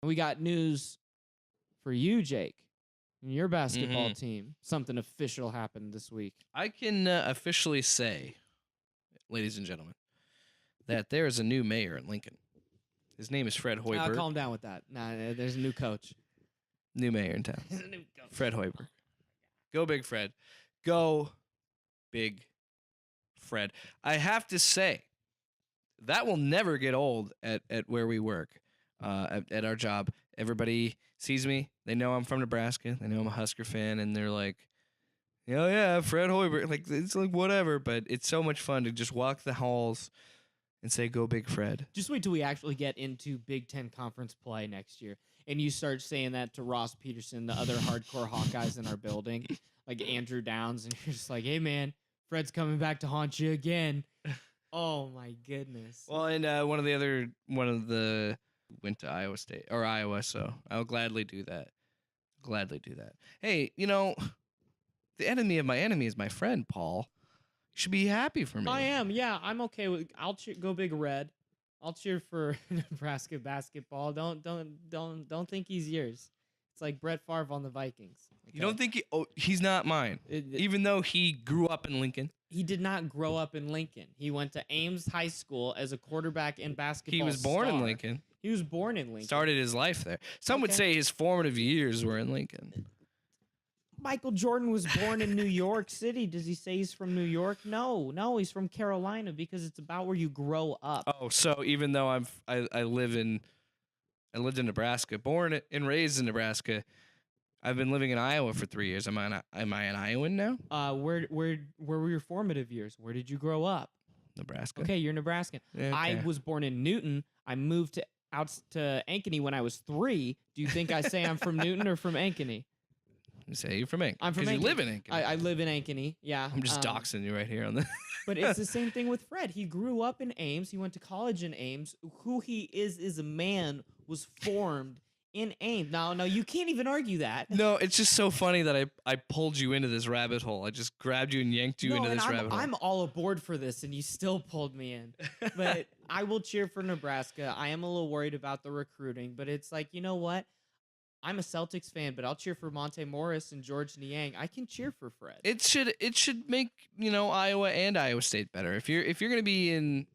We got news for you, Jake, and your basketball team. Something official happened this week. I can officially say, ladies and gentlemen, that there is a new mayor in Lincoln. His name is Fred Hoiberg. Calm down with that. Nah, there's a new coach. New mayor in town. There's a new coach. Fred Hoiberg. Go Big Fred. Go Big Fred. I have to say, that will never get old at where we work, at our job. Everybody sees me. They know I'm from Nebraska. They know I'm a Husker fan, and they're like, oh, yeah, Fred Hoiberg. Like, it's like whatever, but it's so much fun to just walk the halls and say, go Big Fred. Just wait till we actually get into Big Ten conference play next year, and you start saying that to Ross Peterson, the other hardcore Hawkeyes in our building, like Andrew Downs, and you're just like, hey, man, Fred's coming back to haunt you again. Oh, my goodness. Well, and one of the went to Iowa State, or Iowa, so I'll gladly do that. Hey, the enemy of my enemy is my friend, Paul. You should be happy for me. I am, yeah. I'm okay with. I'll go Big Red. I'll cheer for Nebraska basketball. Don't think he's yours. It's like Brett Favre on the Vikings. Okay? You don't think he's not mine, even though he grew up in Lincoln. He did not grow up in Lincoln. He went to Ames High School as a quarterback in basketball. He was born in Lincoln. He was born in Lincoln. Started his life there. Some would say his formative years were in Lincoln. Michael Jordan was born in New York City. Does he say he's from New York? No, he's from Carolina because it's about where you grow up. Oh, so even though I lived in Nebraska, born and raised in Nebraska, I've been living in Iowa for 3 years. Am I an Iowan now? Where were your formative years? Where did you grow up? Nebraska. Okay, you're Nebraskan. Okay. I was born in Newton. I moved out to Ankeny when I was 3. Do you think I say I'm from Newton or from Ankeny? You say you're from Ankeny. I'm from Ankeny. You live in Ankeny. I live in Ankeny, yeah. I'm just doxing you right here on the... But it's the same thing with Fred. He grew up in Ames. He went to college in Ames. Who he is a man was formed in Ames. No, you can't even argue that. No, it's just so funny that I pulled you into this rabbit hole. I just grabbed you and yanked you into this rabbit hole. I'm all aboard for this, and you still pulled me in. But I will cheer for Nebraska. I am a little worried about the recruiting, but it's like, you know what? I'm a Celtics fan, but I'll cheer for Monte Morris and George Niang. I can cheer for Fred. It should make, Iowa and Iowa State better. If you're going to be in,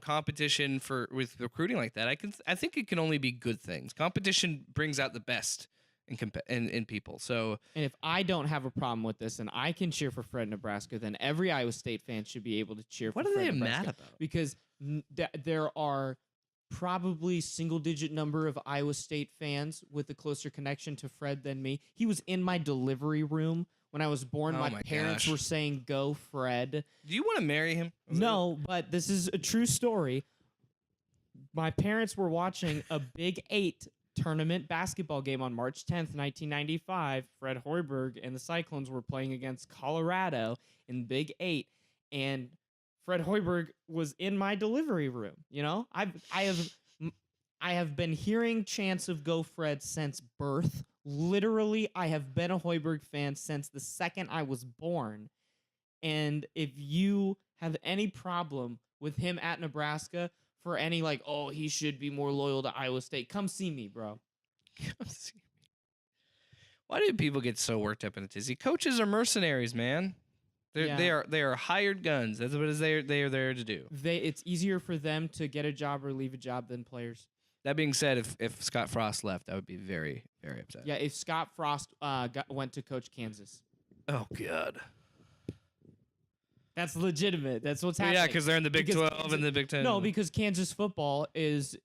competition with recruiting like that, I think it can only be good things. Competition brings out the best in people. So, and if I don't have a problem with this and I can cheer for Fred Nebraska, then every Iowa State fan should be able to cheer for Fred Nebraska. What are they mad about? Because there are probably single-digit number of Iowa State fans with a closer connection to Fred than me. He was in my delivery room when I was born. My parents were saying, go Fred. Do you want to marry him? No, but this is a true story. My parents were watching a Big 8 tournament basketball game on March 10th, 1995. Fred Hoiberg and the Cyclones were playing against Colorado in Big 8, and Fred Hoiberg was in my delivery room. I have been hearing chants of Go Fred since birth. Literally, I have been a Hoiberg fan since the second I was born. And if you have any problem with him at Nebraska for any he should be more loyal to Iowa State, come see me, bro. Come see me. Why do people get so worked up in a tizzy? Coaches are mercenaries, man. They are hired guns. That's what they are there to do. It's easier for them to get a job or leave a job than players. That being said, if Scott Frost left, I would be very, very upset. Yeah, if Scott Frost went to coach Kansas. Oh, God. That's legitimate. That's what's happening. Yeah, because they're in the Big 12 and the Big 10. No, because Kansas football is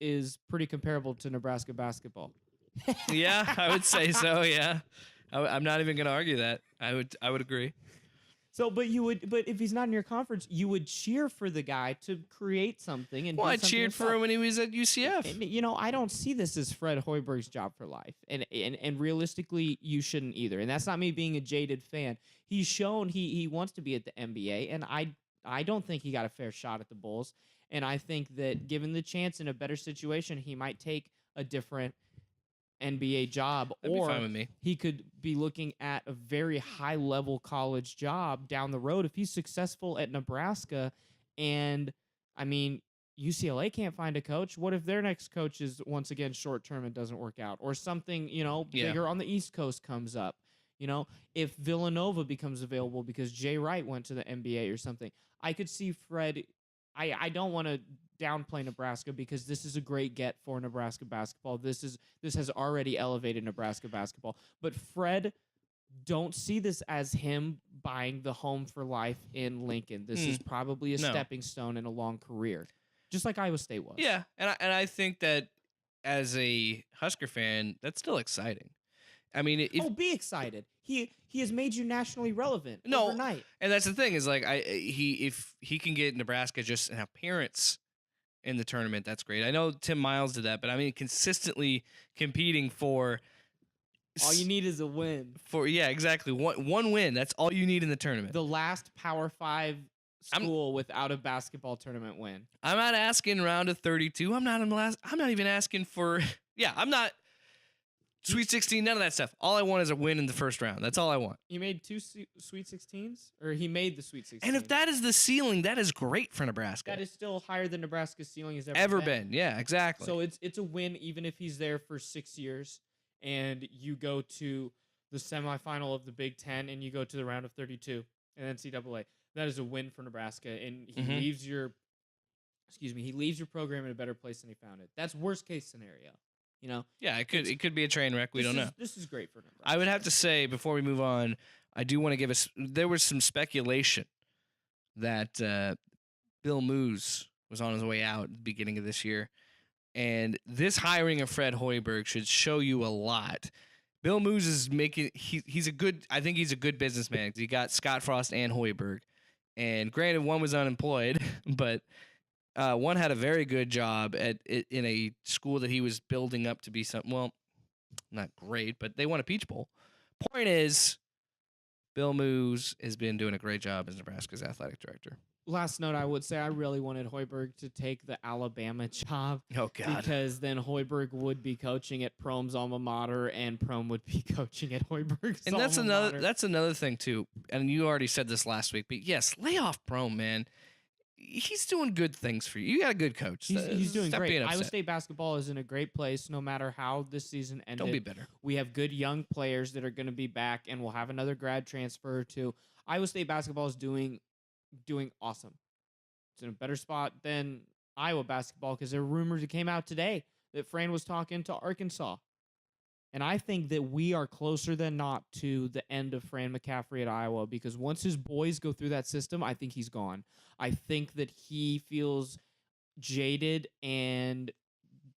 pretty comparable to Nebraska basketball. Yeah, I would say so, yeah. I'm not even going to argue that. I would agree. So, but if he's not in your conference, you would cheer for the guy to create something. And I cheered for him when he was at UCF. And, I don't see this as Fred Hoiberg's job for life, and realistically, you shouldn't either. And that's not me being a jaded fan. He's shown he wants to be at the NBA, and I don't think he got a fair shot at the Bulls. And I think that given the chance in a better situation, he might take a different NBA job, or he could be looking at a very high-level college job down the road if he's successful at Nebraska. And, I mean, UCLA can't find a coach. What if their next coach is once again short term and doesn't work out, or something bigger on the East Coast comes up? If Villanova becomes available because Jay Wright went to the NBA or something, I could see Fred. I don't want to downplay Nebraska because this is a great get for Nebraska basketball. This has already elevated Nebraska basketball, but Fred. Don't see this as him buying the home for life in Lincoln. This is probably a stepping stone in a long career, just like Iowa State was. Yeah, and I think that as a Husker fan, that's still exciting. I mean, be excited. He has made you nationally relevant overnight. And that's the thing is like if he can get Nebraska just an appearance in the tournament, that's great. I know Tim Miles did that, but I mean consistently competing for. All you need is a win. Exactly. One win. That's all you need in the tournament. The last Power 5 school without a basketball tournament win. I'm not asking round of 32. I'm not even asking for. Yeah, I'm not. Sweet 16, none of that stuff. All I want is a win in the first round. That's all I want. He made 2 Sweet 16s? Or he made the Sweet 16s. And if that is the ceiling, that is great for Nebraska. That is still higher than Nebraska's ceiling has ever been. Yeah, exactly. So it's a win even if he's there for 6 years. And you go to the semifinal of the Big Ten, and you go to the round of 32 in NCAA. That is a win for Nebraska, and he leaves your program in a better place than he found it. That's worst case scenario, Yeah, it could be a train wreck. We don't know. This is great for Nebraska. I would have to say before we move on, I do want to give us. There was some speculation that Bill Moos was on his way out at the beginning of this year. And this hiring of Fred Hoiberg should show you a lot. Bill Moos is making I think he's a good businessman. He got Scott Frost and Hoiberg. And granted, one was unemployed, but one had a very good job in a school that he was building up to be not great, but they won a Peach Bowl. Point is, Bill Moos has been doing a great job as Nebraska's athletic director. Last note, I would say I really wanted Hoiberg to take the Alabama job. Oh, God. Because then Hoiberg would be coaching at Prome's alma mater, and Prome would be coaching at Hoiberg's alma mater. That's another thing, too. And you already said this last week, but yes, lay off Prome, man. He's doing good things for you. You got a good coach. He's doing great. Iowa State basketball is in a great place no matter how this season ended. Don't be bitter. We have good young players that are going to be back, and we'll have another grad transfer, too. Iowa State basketball is doing awesome. It's in a better spot than Iowa basketball because there were rumors that came out today that Fran was talking to Arkansas. And I think that we are closer than not to the end of Fran McCaffrey at Iowa because once his boys go through that system, I think he's gone. I think that he feels jaded and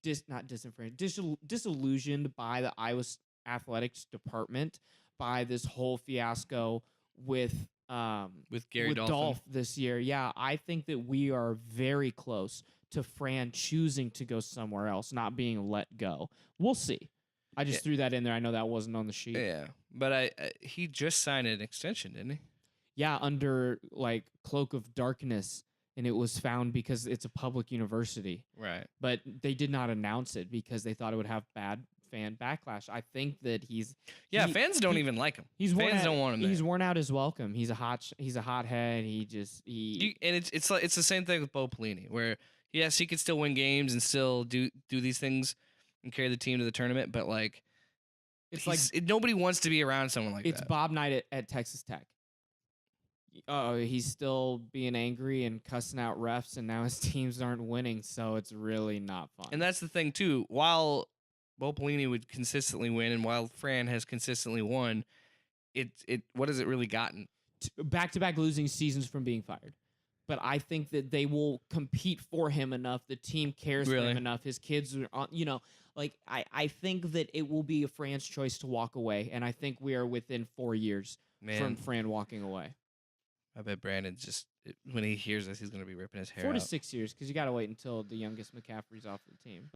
disillusioned by the Iowa athletics department by this whole fiasco with Gary Dolphin Dolph this year. Yeah, I think that we are very close to Fran choosing to go somewhere else, not being let go. We'll see. I just threw that in there. I know that wasn't on the sheet. Yeah, but he just signed an extension, didn't he? Yeah, under cloak of darkness, and it was found because it's a public university. Right. But they did not announce it because they thought it would have bad fan backlash. I think that fans don't even like him. Fans don't want him there. He's worn out his welcome. He's a hothead. And it's the same thing with Bo Pelini, where yes, he could still win games and still do these things and carry the team to the tournament, but nobody wants to be around someone like that. It's Bob Knight at Texas Tech. He's still being angry and cussing out refs, and now his teams aren't winning, so it's really not fun. And that's the thing too. While Bo Pelini would consistently win, and while Fran has consistently won, what has it really gotten? Back-to-back losing seasons from being fired. But I think that they will compete for him enough. The team cares for him enough. His kids are on, I think that it will be a Fran's choice to walk away, and I think we are within 4 years from Fran walking away. I bet Brandon when he hears this, he's going to be ripping his hair 4 to out. 6 years, because you got to wait until the youngest McCaffrey's off the team.